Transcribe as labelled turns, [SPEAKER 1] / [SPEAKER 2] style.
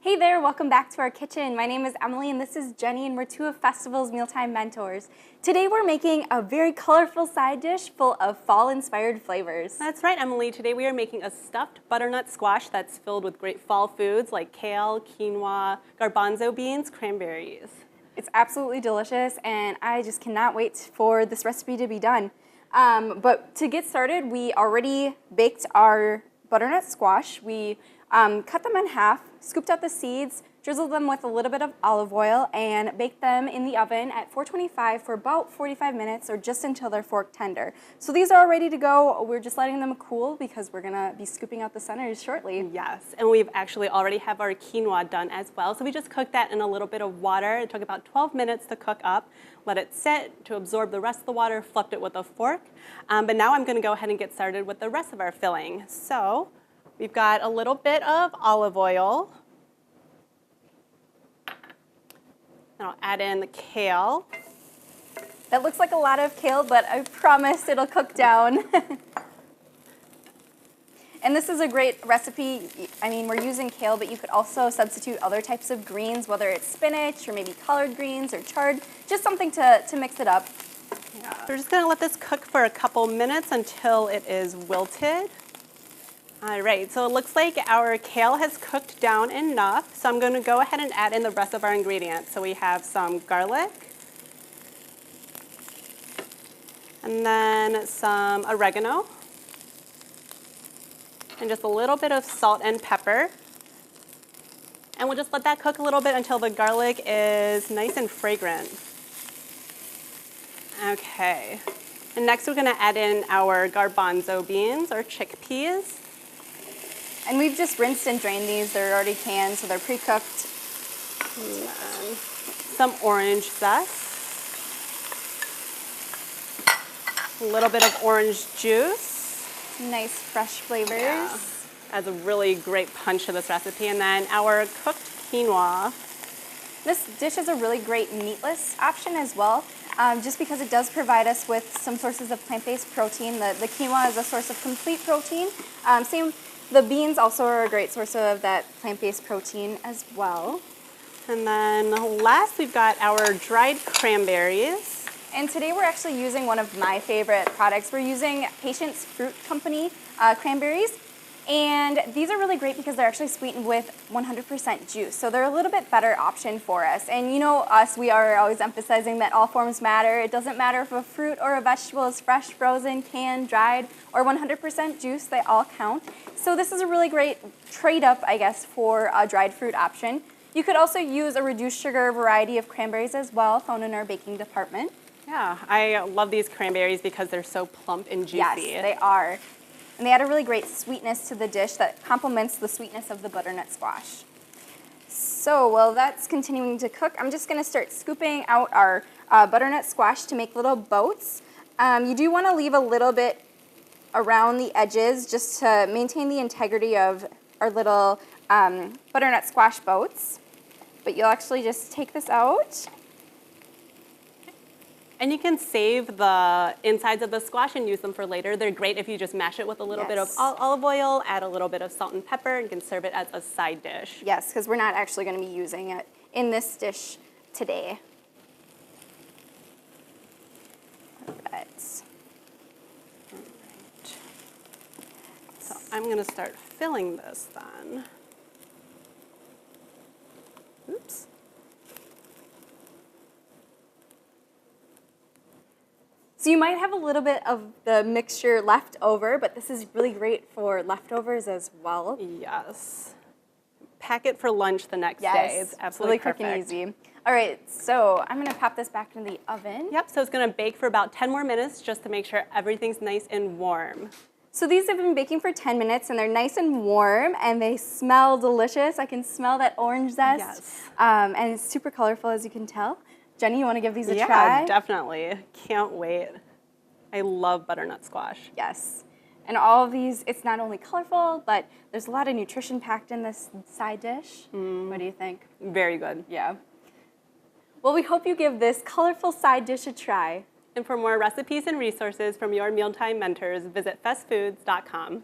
[SPEAKER 1] Hey there, welcome back to our kitchen. My name is Emily and this is Jenny and we're two of Festival's Mealtime Mentors. Today we're making a very colorful side dish full of fall-inspired flavors.
[SPEAKER 2] That's right, Emily. Today we are making a stuffed butternut squash that's filled with great fall foods like kale, quinoa, garbanzo beans, cranberries.
[SPEAKER 1] It's absolutely delicious and I just cannot wait for this recipe to be done. But to get started, we already baked our butternut squash. We cut them in half, scooped out the seeds, drizzled them with a little bit of olive oil, and baked them in the oven at 425 for about 45 minutes or just until they're fork tender. So these are all ready to go. We're just letting them cool because we're gonna be scooping out the centers shortly.
[SPEAKER 2] Yes, and we've actually already have our quinoa done as well. So we just cooked that in a little bit of water. It took about 12 minutes to cook up. Let it sit to absorb the rest of the water, flipped it with a fork. But now I'm gonna go ahead and get started with the rest of our filling. So we've got a little bit of olive oil. And I'll add in the kale.
[SPEAKER 1] That looks like a lot of kale, but I promise it'll cook down. And this is a great recipe. I mean, we're using kale, but you could also substitute other types of greens, whether it's spinach or maybe collard greens or chard, just something to mix it up.
[SPEAKER 2] Yeah. So we're just gonna let this cook for a couple minutes until it is wilted. All right, so it looks like our kale has cooked down enough, so I'm going to go ahead and add in the rest of our ingredients. So we have some garlic, and then some oregano, and just a little bit of salt and pepper. And we'll just let that cook a little bit until the garlic is nice and fragrant. Okay, and next we're going to add in our garbanzo beans, or chickpeas.
[SPEAKER 1] And we've just rinsed and drained these. They're already canned, so they're pre-cooked.
[SPEAKER 2] And some orange zest. A little bit of orange juice.
[SPEAKER 1] Nice fresh flavors.
[SPEAKER 2] Yeah. Adds a really great punch to this recipe. And then our cooked quinoa.
[SPEAKER 1] This dish is a really great meatless option as well, just because it does provide us with some sources of plant-based protein. The quinoa is a source of complete protein. The beans also are a great source of that plant-based protein as well.
[SPEAKER 2] And then last we've got our dried cranberries.
[SPEAKER 1] And today we're actually using one of my favorite products. We're using Patience Fruit Company cranberries. And these are really great because they're actually sweetened with 100% juice. So they're a little bit better option for us. And you know us, we are always emphasizing that all forms matter. It doesn't matter if a fruit or a vegetable is fresh, frozen, canned, dried, or 100% juice, they all count. So this is a really great trade-up, I guess, for a dried fruit option. You could also use a reduced sugar variety of cranberries as well, found in our baking department.
[SPEAKER 2] Yeah, I love these cranberries because they're so plump and juicy.
[SPEAKER 1] Yes, they are. And they add a really great sweetness to the dish that complements the sweetness of the butternut squash. So while that's continuing to cook, I'm just going to start scooping out our butternut squash to make little boats. You do want to leave a little bit around the edges just to maintain the integrity of our little butternut squash boats. But you'll actually just take this out. And
[SPEAKER 2] you can save the insides of the squash and use them for later. They're great if you just mash it with a little bit of olive oil, add a little bit of salt and pepper, and can serve it as a side dish.
[SPEAKER 1] Yes, because we're not actually going to be using it in this dish today. Perfect.
[SPEAKER 2] All right. So I'm going to start filling this then. Oops.
[SPEAKER 1] So you might have a little bit of the mixture left over, but this is really great for leftovers as well.
[SPEAKER 2] Yes. Pack it for lunch the next day. It's absolutely perfect.
[SPEAKER 1] Really quick and easy. All right, so I'm going to pop this back into the oven.
[SPEAKER 2] Yep, so it's going to bake for about 10 more minutes just to make sure everything's nice and warm.
[SPEAKER 1] So these have been baking for 10 minutes, and they're nice and warm, and they smell delicious. I can smell that orange zest.
[SPEAKER 2] Yes.
[SPEAKER 1] And it's super colorful, as you can tell. Jenny, you want to give these a try?
[SPEAKER 2] Yeah, definitely. Can't wait. I love butternut squash.
[SPEAKER 1] Yes. And all of these, it's not only colorful, but there's a lot of nutrition packed in this side dish. What do you think?
[SPEAKER 2] Very good.
[SPEAKER 1] Yeah. Well, we hope you give this colorful side dish a try.
[SPEAKER 2] And for more recipes and resources from your mealtime mentors, visit festfoods.com.